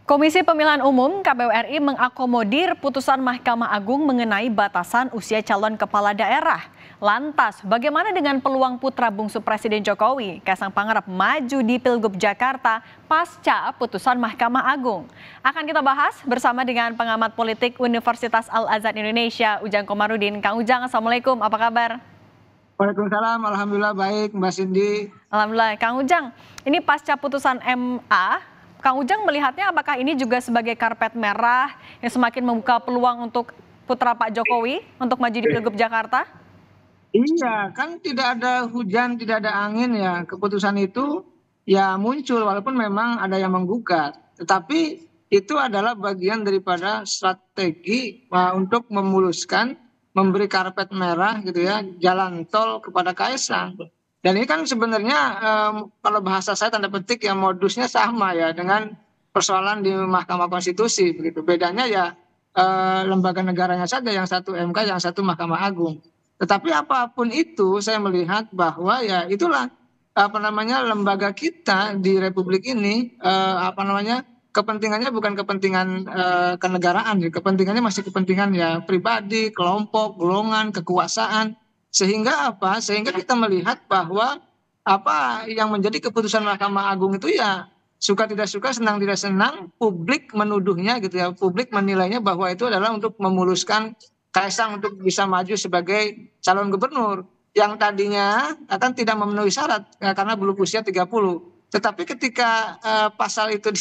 Komisi Pemilihan Umum (KPU RI) mengakomodir putusan Mahkamah Agung mengenai batasan usia calon kepala daerah. Lantas, bagaimana dengan peluang putra bungsu Presiden Jokowi, Kaisang Pangarep, maju di Pilgub Jakarta pasca putusan Mahkamah Agung? Akan kita bahas bersama dengan pengamat politik Universitas Al-Azhar Indonesia, Ujang Komarudin. Kang Ujang, Assalamualaikum, apa kabar? Waalaikumsalam, alhamdulillah baik Mbak Cindy. Alhamdulillah. Kang Ujang, ini pasca putusan MA, Kang Ujang melihatnya apakah ini juga sebagai karpet merah yang semakin membuka peluang untuk putra Pak Jokowi untuk maju di Pilgub Jakarta? Iya, kan tidak ada hujan, tidak ada angin ya. Keputusan itu ya muncul walaupun memang ada yang menggugat. Tetapi itu adalah bagian daripada strategi untuk memuluskan, memberi karpet merah gitu ya, jalan tol kepada Kaisang. Dan ini kan sebenarnya kalau bahasa saya tanda petik ya modusnya sama ya dengan persoalan di Mahkamah Konstitusi begitu. Bedanya ya lembaga negaranya saja, yang satu MK, yang satu Mahkamah Agung. Tetapi apapun itu saya melihat bahwa ya itulah apa namanya lembaga kita di Republik ini apa namanya kepentingannya bukan kepentingan kenegaraan, ya. Kepentingannya masih kepentingan ya pribadi, kelompok, golongan, kekuasaan. Sehingga apa? Sehingga kita melihat bahwa apa yang menjadi keputusan Mahkamah Agung itu ya suka tidak suka, senang tidak senang, publik menuduhnya gitu ya, publik menilainya bahwa itu adalah untuk memuluskan Kaisang untuk bisa maju sebagai calon gubernur yang tadinya akan tidak memenuhi syarat karena belum usia 30. Tetapi ketika pasal itu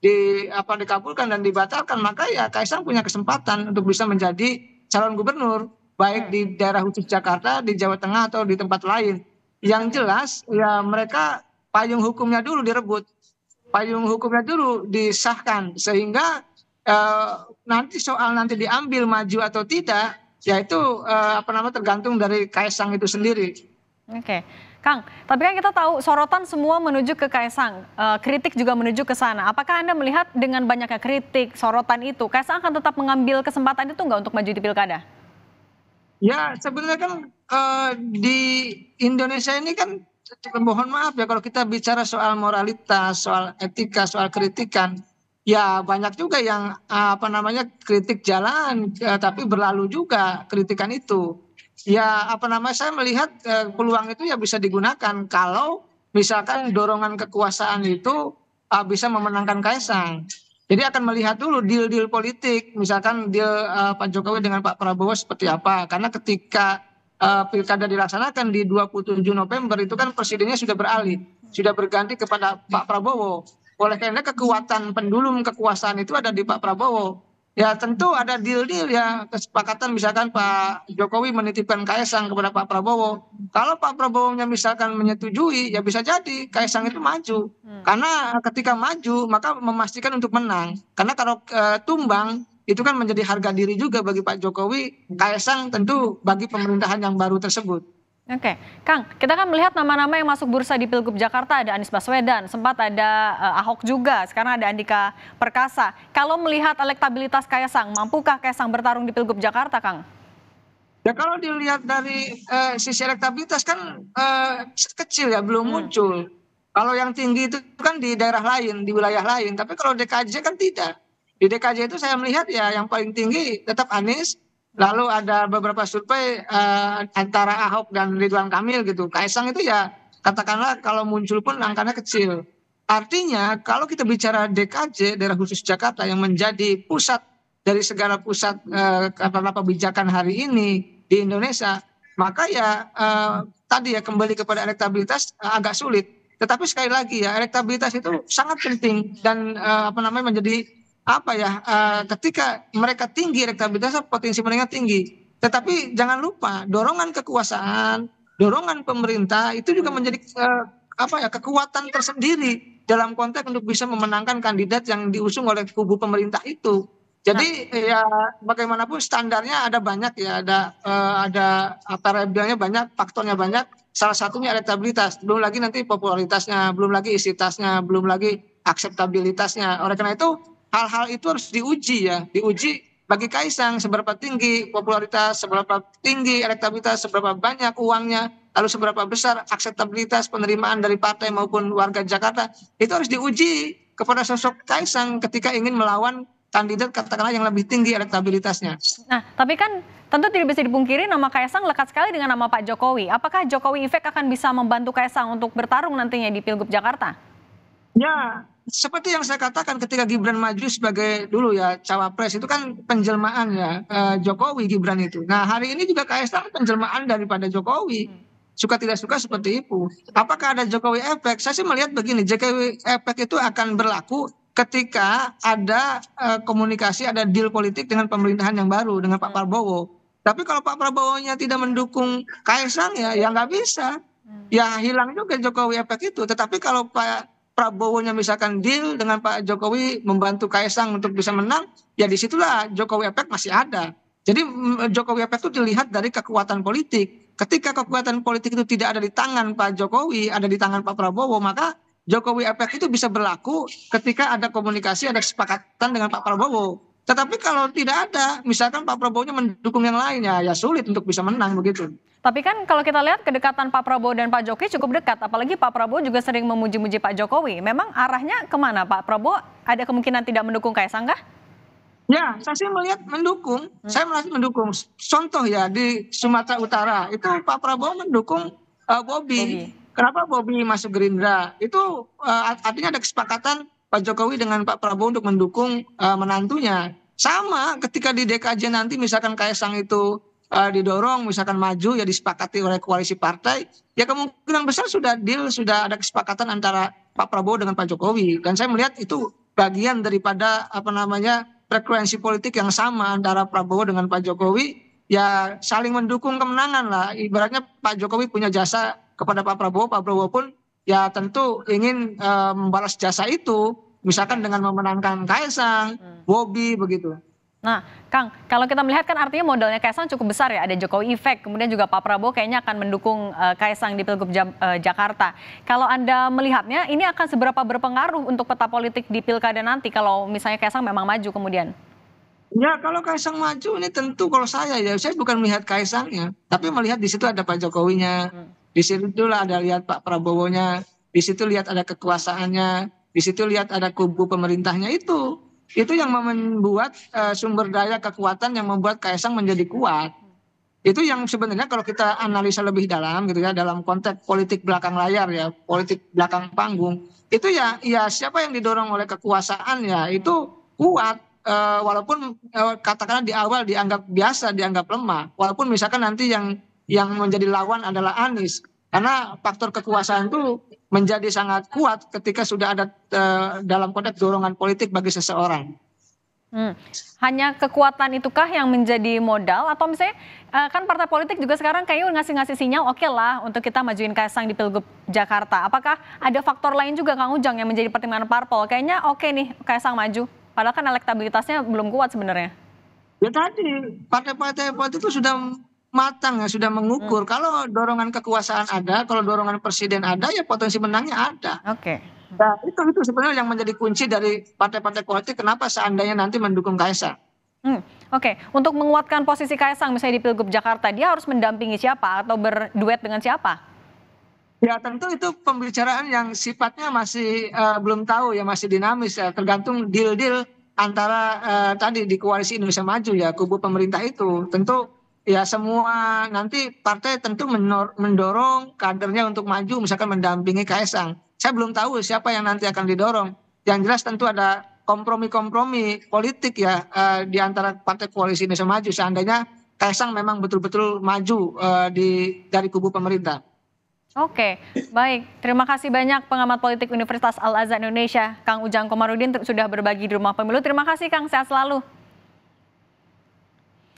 dikabulkan dan dibatalkan, maka ya Kaisang punya kesempatan untuk bisa menjadi calon gubernur baik di daerah khusus Jakarta, di Jawa Tengah atau di tempat lain. Yang jelas ya mereka payung hukumnya dulu direbut, payung hukumnya dulu disahkan, sehingga nanti soal nanti diambil maju atau tidak, yaitu apa namanya tergantung dari Kaisang itu sendiri. Oke, Kang, tapi kan kita tahu sorotan semua menuju ke Kaisang, kritik juga menuju ke sana. Apakah Anda melihat dengan banyaknya kritik, sorotan itu, Kaisang akan tetap mengambil kesempatan itu nggak untuk maju di Pilkada? Ya sebenarnya kan di Indonesia ini kan mohon maaf ya kalau kita bicara soal moralitas, soal etika, soal kritikan, ya banyak juga yang apa namanya kritik jalan, tapi berlalu juga kritikan itu. Ya apa namanya saya melihat peluang itu ya bisa digunakan kalau misalkan dorongan kekuasaan itu bisa memenangkan Kaisang. Jadi akan melihat dulu deal-deal politik, misalkan deal Pak Jokowi dengan Pak Prabowo seperti apa. Karena ketika pilkada dilaksanakan di 27 November itu kan presidennya sudah beralih, sudah berganti kepada Pak Prabowo. Oleh karena kekuatan pendulum kekuasaan itu ada di Pak Prabowo. Ya tentu ada deal-deal ya, kesepakatan misalkan Pak Jokowi menitipkan Kaisang kepada Pak Prabowo. Kalau Pak Prabowo-nya misalkan menyetujui, ya bisa jadi Kaisang itu maju. Karena ketika maju maka memastikan untuk menang. Karena kalau tumbang itu kan menjadi harga diri juga bagi Pak Jokowi, Kaisang tentu bagi pemerintahan yang baru tersebut. Oke, Kang, kita kan melihat nama-nama yang masuk bursa di Pilgub Jakarta, ada Anies Baswedan, sempat ada Ahok juga, sekarang ada Andika Perkasa. Kalau melihat elektabilitas Kaisang, mampukah Kaisang bertarung di Pilgub Jakarta, Kang? Ya kalau dilihat dari sisi elektabilitas kan kecil ya, belum muncul. Kalau yang tinggi itu kan di daerah lain, di wilayah lain. Tapi kalau DKJ kan tidak. Di DKJ itu saya melihat ya yang paling tinggi tetap Anies. Lalu ada beberapa survei antara Ahok dan Ridwan Kamil gitu. Kaisang itu ya katakanlah kalau muncul pun angkanya kecil. Artinya kalau kita bicara DKJ, daerah khusus Jakarta yang menjadi pusat dari segala pusat katakanlah kebijakan hari ini di Indonesia, maka ya tadi ya kembali kepada elektabilitas agak sulit. Tetapi sekali lagi ya elektabilitas itu sangat penting dan apa namanya menjadi apa ya ketika mereka tinggi elektabilitasnya potensi meningkat tinggi. Tetapi jangan lupa dorongan kekuasaan, dorongan pemerintah itu juga menjadi apa ya kekuatan tersendiri dalam konteks untuk bisa memenangkan kandidat yang diusung oleh kubu pemerintah itu. Jadi ya bagaimanapun standarnya ada banyak ya, ada variabelnya banyak, faktornya banyak. Salah satunya elektabilitas, belum lagi nanti popularitasnya, belum lagi isi tasnya, belum lagi akseptabilitasnya. Oleh karena itu hal-hal itu harus diuji ya, diuji bagi Kaisang seberapa tinggi popularitas, seberapa tinggi elektabilitas, seberapa banyak uangnya, lalu seberapa besar akseptabilitas penerimaan dari partai maupun warga Jakarta, itu harus diuji kepada sosok Kaisang ketika ingin melawan kandidat katakanlah yang lebih tinggi elektabilitasnya. Nah, tapi kan tentu tidak bisa dipungkiri nama Kaisang lekat sekali dengan nama Pak Jokowi. Apakah Jokowi Efek akan bisa membantu Kaisang untuk bertarung nantinya di Pilgub Jakarta? Ya, seperti yang saya katakan ketika Gibran maju sebagai dulu ya cawapres itu kan penjelmaan ya Jokowi Gibran itu. Nah hari ini juga Kaisang penjelmaan daripada Jokowi. Suka tidak suka seperti itu. Apakah ada Jokowi efek? Saya sih melihat begini, Jokowi efek itu akan berlaku ketika ada komunikasi, ada deal politik dengan pemerintahan yang baru dengan Pak Prabowo. Tapi kalau Pak Prabowo-nya tidak mendukung Kaisang ya nggak bisa. Ya hilang juga Jokowi efek itu. Tetapi kalau Pak Prabowo-nya misalkan deal dengan Pak Jokowi membantu Kaisang untuk bisa menang, ya disitulah Jokowi efek masih ada. Jadi Jokowi efek itu dilihat dari kekuatan politik. Ketika kekuatan politik itu tidak ada di tangan Pak Jokowi, ada di tangan Pak Prabowo, maka Jokowi efek itu bisa berlaku ketika ada komunikasi, ada kesepakatan dengan Pak Prabowo. Tetapi kalau tidak ada, misalkan Pak Prabowo-nya mendukung yang lainnya, ya sulit untuk bisa menang begitu. Tapi kan kalau kita lihat kedekatan Pak Prabowo dan Pak Jokowi cukup dekat, apalagi Pak Prabowo juga sering memuji-muji Pak Jokowi. Memang arahnya kemana Pak Prabowo? Ada kemungkinan tidak mendukung Kaisang kah? Ya, saya sih melihat mendukung. Saya melihat mendukung. Contoh ya di Sumatera Utara itu Pak Prabowo mendukung Bobi. Kenapa Bobi masuk Gerindra? Itu artinya ada kesepakatan Pak Jokowi dengan Pak Prabowo untuk mendukung menantunya. Sama ketika di DKJ nanti misalkan Kaisang itu didorong, misalkan maju ya disepakati oleh koalisi partai, ya kemungkinan besar sudah deal, sudah ada kesepakatan antara Pak Prabowo dengan Pak Jokowi. Dan saya melihat itu bagian daripada frekuensi politik yang sama antara Prabowo dengan Pak Jokowi, ya saling mendukung kemenangan lah. Ibaratnya Pak Jokowi punya jasa kepada Pak Prabowo pun ya tentu ingin membalas jasa itu, misalkan dengan memenangkan Kaisang, Bobi begitu. Nah, Kang, kalau kita melihat kan artinya modalnya Kaisang cukup besar ya, ada Jokowi Efek, kemudian juga Pak Prabowo kayaknya akan mendukung Kaisang di Pilgub Jakarta. Kalau Anda melihatnya, ini akan seberapa berpengaruh untuk peta politik di Pilkada nanti kalau misalnya Kaisang memang maju kemudian? Ya kalau Kaisang maju ini tentu kalau saya bukan melihat Kaisangnya, tapi melihat di situ ada Pak Jokowinya, di situ lah ada lihat Pak Prabowo-nya, di situ lihat ada kekuasaannya, di situ lihat ada kubu pemerintahnya itu. Itu yang membuat sumber daya kekuatan yang membuat Kaisang menjadi kuat. Itu yang sebenarnya kalau kita analisa lebih dalam gitu ya, dalam konteks politik belakang layar ya, politik belakang panggung, itu ya siapa yang didorong oleh kekuasaan ya itu kuat. Walaupun katakanlah di awal dianggap biasa, dianggap lemah, walaupun misalkan nanti yang menjadi lawan adalah Anies, karena faktor kekuasaan itu menjadi sangat kuat ketika sudah ada dalam konteks dorongan politik bagi seseorang. Hanya kekuatan itukah yang menjadi modal atau misalnya kan partai politik juga sekarang kayaknya ngasih sinyal oke lah untuk kita majuin Kaisang di Pilgub Jakarta. Apakah ada faktor lain juga Kang Ujang yang menjadi pertimbangan parpol? Kayaknya oke nih Kaisang maju. Padahal kan elektabilitasnya belum kuat sebenarnya. Ya tadi partai-partai politik itu sudah matang ya, sudah mengukur. Kalau dorongan kekuasaan ada, kalau dorongan presiden ada, ya potensi menangnya ada. Oke. Nah, itu sebenarnya yang menjadi kunci dari partai-partai politik kenapa seandainya nanti mendukung Kaisang. Oke. Untuk menguatkan posisi Kaisang misalnya di Pilgub Jakarta, dia harus mendampingi siapa atau berduet dengan siapa? Ya tentu itu pembicaraan yang sifatnya masih belum tahu ya, masih dinamis ya, tergantung deal-deal antara tadi di koalisi Indonesia Maju ya, kubu pemerintah itu. Tentu ya semua nanti partai tentu mendorong kadernya untuk maju misalkan mendampingi Kaisang. Saya belum tahu siapa yang nanti akan didorong. Yang jelas tentu ada kompromi-kompromi politik ya di antara partai koalisi Indonesia Maju seandainya Kaisang memang betul-betul maju dari kubu pemerintah. Oke, baik. Terima kasih banyak pengamat politik Universitas Al Azhar Indonesia, Kang Ujang Komarudin sudah berbagi di Rumah Pemilu. Terima kasih Kang, sehat selalu.